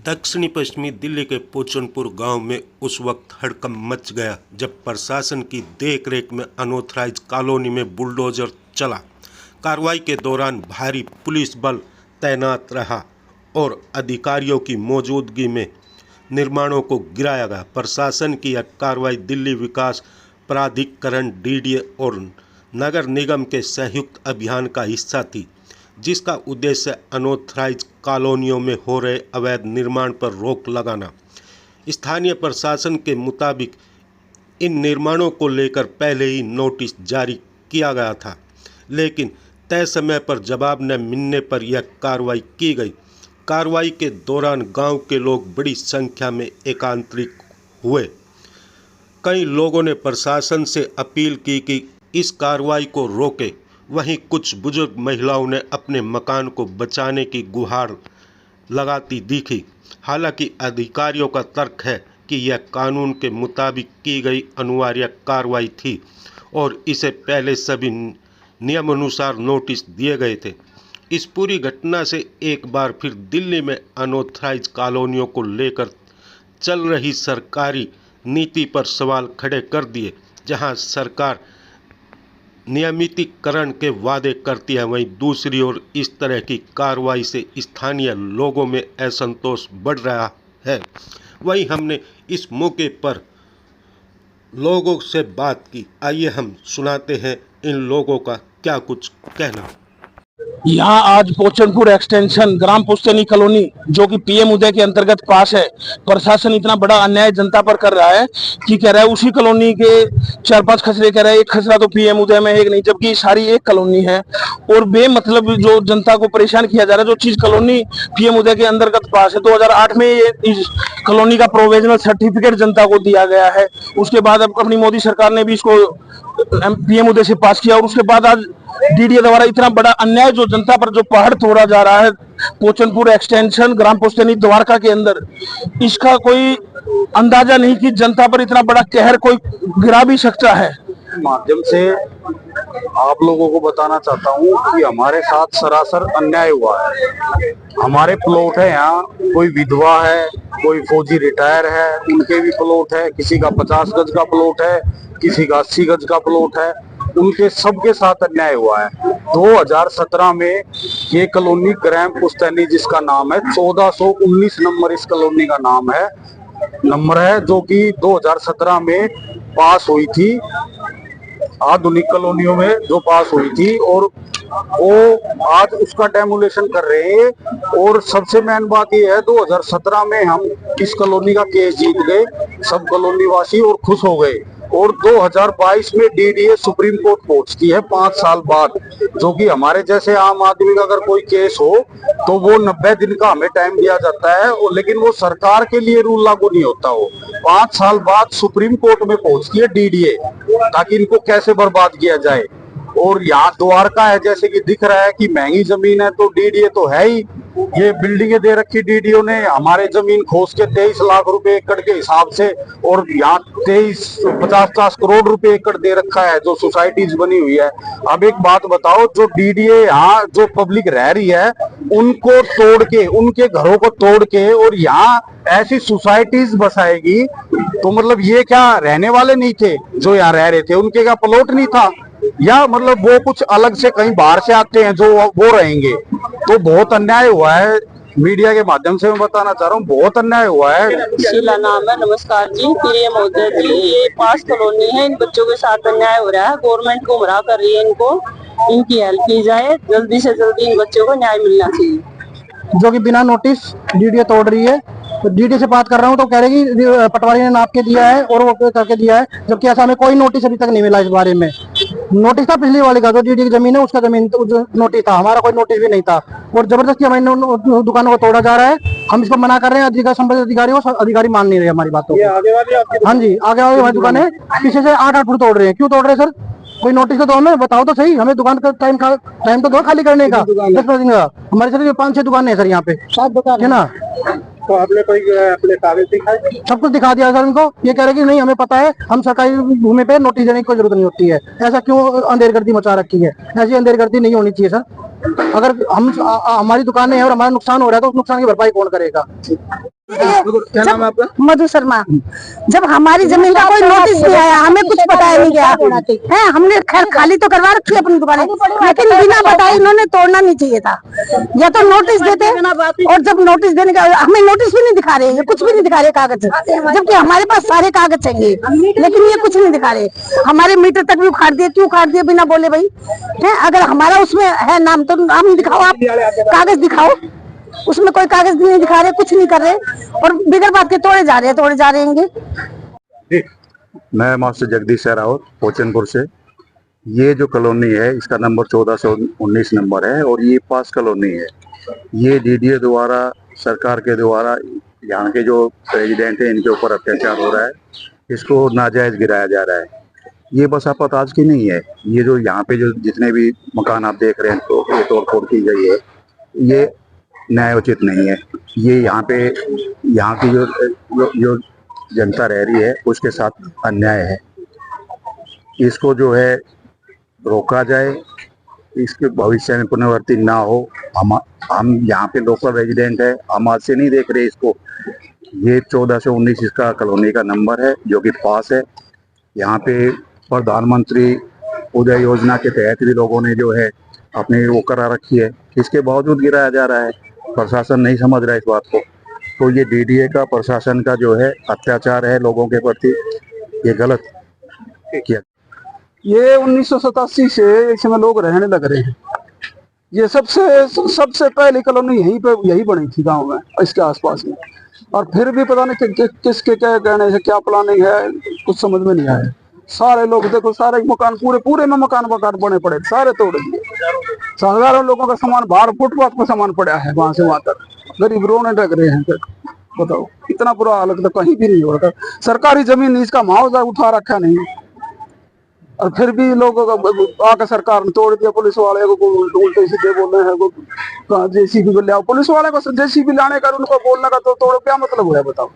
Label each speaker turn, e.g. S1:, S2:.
S1: दक्षिणी पश्चिमी दिल्ली के पोचनपुर गांव में उस वक्त हड़कंप मच गया जब प्रशासन की देखरेख में अनऑथराइज कॉलोनी में बुलडोजर चला। कार्रवाई के दौरान भारी पुलिस बल तैनात रहा और अधिकारियों की मौजूदगी में निर्माणों को गिराया गया। प्रशासन की यह कार्रवाई दिल्ली विकास प्राधिकरण डीडीए और नगर निगम के संयुक्त अभियान का हिस्सा थी, जिसका उद्देश्य अनऑथराइज कॉलोनियों में हो रहे अवैध निर्माण पर रोक लगाना। स्थानीय प्रशासन के मुताबिक इन निर्माणों को लेकर पहले ही नोटिस जारी किया गया था, लेकिन तय समय पर जवाब न मिलने पर यह कार्रवाई की गई। कार्रवाई के दौरान गांव के लोग बड़ी संख्या में एकत्रित हुए। कई लोगों ने प्रशासन से अपील की कि इस कार्रवाई को रोके। वहीं कुछ बुजुर्ग महिलाओं ने अपने मकान को बचाने की गुहार लगाती दिखी। हालांकि अधिकारियों का तर्क है कि यह कानून के मुताबिक की गई अनिवार्य कार्रवाई थी और इसे पहले सभी नियमानुसार नोटिस दिए गए थे। इस पूरी घटना से एक बार फिर दिल्ली में अनऑथराइज कॉलोनियों को लेकर चल रही सरकारी नीति पर सवाल खड़े कर दिए। जहां सरकार नियमितीकरण के वादे करती है, वहीं दूसरी ओर इस तरह की कार्रवाई से स्थानीय लोगों में असंतोष बढ़ रहा है। वहीं हमने इस मौके पर लोगों से बात की। आइए हम सुनाते हैं इन लोगों का क्या कुछ कहना।
S2: यहाँ आज पोचनपुर एक्सटेंशन ग्राम पुश्तैनी कॉलोनी जो कि पीएम उदय के अंतर्गत पास है, प्रशासन इतना बड़ा अन्याय जनता पर कर रहा है कि कह रहा है उसी कॉलोनी के 4-5 खसरे कह रहा है, एक खसरा तो पीएम उदय में एक नहीं, जबकि सारी एक कॉलोनी है और बेमतलब जो जनता को परेशान किया जा रहा है। जो चीज कॉलोनी पीएम उदय के अंतर्गत पास है, 2008 में इस कॉलोनी का प्रोविजनल सर्टिफिकेट जनता को दिया गया है। उसके बाद अब अपनी मोदी सरकार ने भी इसको पीएम उदय से पास किया और उसके बाद आज डीडीए द्वारा इतना बड़ा अन्याय जो जनता पर जो पहाड़ तोड़ा जा रहा है पोचनपुर एक्सटेंशन ग्राम पुश्तैनी द्वारका के अंदर, इसका कोई अंदाजा नहीं कि जनता पर इतना बड़ा कहर कोई गिरा भी सकता है।
S3: माध्यम से आप लोगों को बताना चाहता हूँ कि हमारे साथ सरासर अन्याय हुआ है। हमारे प्लॉट है, यहाँ कोई विधवा है, कोई फौजी रिटायर है, उनके भी प्लॉट है। किसी का 50 गज का प्लॉट है, किसी का 80 गज का प्लॉट है। उनके सबके साथ अन्याय हुआ है। 2017 में ये कॉलोनी ग्राम पुश्तैनी जिसका नाम है 1419 नंबर इस कॉलोनी का नंबर है जो कि 2017 में पास हुई थी, आधुनिक कॉलोनियों में जो पास हुई थी, और वो आज उसका डेमोलेशन कर रहे हैं। और सबसे मेन बात ये है 2017 में हम इस कॉलोनी का केस जीत गए, सब कॉलोनी वासी, और खुश हो गए। और 2022 में डीडीए सुप्रीम कोर्ट पहुंचती है 5 साल बाद, जो कि हमारे जैसे आम आदमी का अगर कोई केस हो तो वो 90 दिन का हमें टाइम दिया जाता है, लेकिन वो सरकार के लिए रूल लागू नहीं होता। हो 5 साल बाद सुप्रीम कोर्ट में पहुंचती है डीडीए, ताकि इनको कैसे बर्बाद किया जाए। और यहाँ द्वारका है, जैसे कि दिख रहा है कि महंगी जमीन है, तो डीडीए तो है ही। ये बिल्डिंगें दे रखी डीडीओ ने, हमारे जमीन खोस के 23 लाख रुपए एकड़ के हिसाब से, और यहाँ 50 करोड़ रुपए एकड़ दे रखा है जो सोसाइटीज बनी हुई है। अब एक बात बताओ, जो डीडीए यहाँ जो पब्लिक रह रही है उनको तोड़ के, उनके घरों को तोड़ के और यहाँ ऐसी सोसाइटीज बसाएगी, तो मतलब ये क्या रहने वाले नहीं थे जो यहाँ रह रहे थे? उनके क्या प्लॉट नहीं था, या मतलब वो कुछ अलग से कहीं बाहर से आते हैं जो वो रहेंगे? तो बहुत अन्याय हुआ है। मीडिया के माध्यम से मैं बताना चाह रहा हूँ, बहुत अन्याय हुआ है।
S4: शीला नाम है। नमस्कार जी, प्रिय महोदय जी, ये 5 कॉलोनी है, इन बच्चों के साथ अन्याय हो रहा है। गवर्नमेंट गुमराह कर रही है इनको, इनकी हेल्प की जाए, जल्दी से जल्दी इन बच्चों को न्याय मिलना चाहिए।
S2: जो कि बिना नोटिस डीडीए तोड़ रही है। तो डीडीए से बात कर रहा हूँ तो कह रहे कि पटवारी ने नाप के दिया है और वो करके दिया है, जबकि ऐसा हमें कोई नोटिस अभी तक नहीं मिला इस बारे में। नोटिस था पिछली वाले का, जो डीडी की जमीन है उसका जमीन नोटिस था, हमारा कोई नोटिस भी नहीं था। और जबरदस्ती हमारी दुकानों को तोड़ा जा रहा है। हम इसको मना कर रहे हैं, अधिकारी संबंधित अधिकारी हो, अधिकारी मान नहीं रहे हमारी बातों को। हाँ जी, आगे वाली हमारी दुकान है, पीछे से 8-8 फुट तोड़ रहे हैं। क्यों तोड़ रहे हैं सर? कोई नोटिस तो दो, हमें बताओ तो सही। हमें दुकान का टाइम तो दो खाली करने का, 10 दिन का। हमारे सर 5-6 दुकानें हैं सर यहाँ पे, 7 दुकान है ना।
S3: तो आपने कोई अपने कागज दिखाए?
S5: सब कुछ दिखा दिया सर उनको। ये कह रहे कि नहीं हमें पता है, हम सरकारी भूमि पे नोटिस देने की कोई जरूरत नहीं होती है। ऐसा क्यों अंधेरगर्दी मचा रखी है? ऐसी अंधेरगर्दी नहीं होनी चाहिए सर। अगर हम हमारी दुकानें हैं और हमारा नुकसान हो रहा है तो उस नुकसान की भरपाई कौन करेगा?
S2: क्या नाम है आपका?
S6: मधु शर्मा। जब हमारी जमीन का कोई नोटिस नहीं आया, हमें कुछ बताया नहीं गया है, हमने खैर खाली तो करवा रखी है अपनी दुकानें, लेकिन बिना बताए इन्होंने तोड़ना नहीं चाहिए था। या तो नोटिस देते, और जब नोटिस देने का हमें नोटिस भी नहीं दिखा रहे, ये कुछ भी नहीं दिखा रहे कागज, जबकि हमारे पास सारे कागज चाहिए, लेकिन ये कुछ नहीं दिखा रहे। हमारे मीटर तक भी उखाड़ दिए, क्यों उखाड़ दिए बिना बोले भाई? है अगर हमारा उसमें है नाम तो नाम दिखाओ, आप कागज दिखाओ। उसमें कोई कागज नहीं दिखा रहे, कुछ नहीं कर रहे, और बिगर बात के तोड़े जा रहे हैं।
S3: मैं मास्टर जगदीश रावत पोचनपुर से। ये जो कॉलोनी है इसका नंबर 1419 नंबर है और ये पास कॉलोनी है। ये डीडीए द्वारा, सरकार के द्वारा यहाँ के जो रेजिडेंट हैं इनके ऊपर अत्याचार हो रहा है, इसको नाजायज गिराया जा रहा है। ये बस आफत आज की नहीं है, ये जो यहाँ पे जो जितने भी मकान आप देख रहे हैं तो ये तोड़ फोड़ की गई है, ये न्यायोचित नहीं है। ये यहाँ पे यहाँ की जो जनता रह रही है उसके साथ अन्याय है। इसको जो है रोका जाए, इसके भविष्य में पुनरावृत्ति ना हो। हम यहाँ पे लोकल रेजिडेंट है, हम आज से नहीं देख रहे इसको। ये 1419 इसका कॉलोनी का नंबर है जो कि पास है। यहाँ पे प्रधानमंत्री उदय योजना के तहत भी लोगों ने जो है अपने वो करा रखी है, इसके बावजूद गिराया जा रहा है। प्रशासन नहीं समझ रहा है इस बात को। तो ये डीडीए का, प्रशासन का जो है अत्याचार है लोगों के प्रति, ये गलत किया।
S5: ये 1987 से इसमें लोग रहने लग रहे हैं। ये सबसे पहली कॉलोनी यही बनी थी गांव में, इसके आसपास में। और फिर भी पता नहीं किसके क्या कहने से क्या प्लानिंग है, कुछ समझ में नहीं आया। सारे लोग देखो, सारे मकान पूरे में मकान बने पड़े, सारे तोड़ दिए। साधारण लोगों का सामान बाहर फुटपाथ पर सामान पड़ा है, वहां से वहां तक गरीब रोने लग रहे हैं। बताओ, इतना बुरा हालत तो कहीं भी नहीं हो रहा। सरकारी जमीन इसका मुआवजा उठा रखा नहीं, और फिर भी लोगों का आके सरकार ने तोड़ दिया। पुलिस वाले को उल्टे सीधे बोल रहे हैं, जेसीबी ले आओ। पुलिस वाले को जेसीबी लाने का, उनको बोलने का तो तोड़ो, क्या मतलब हुआ बताओ?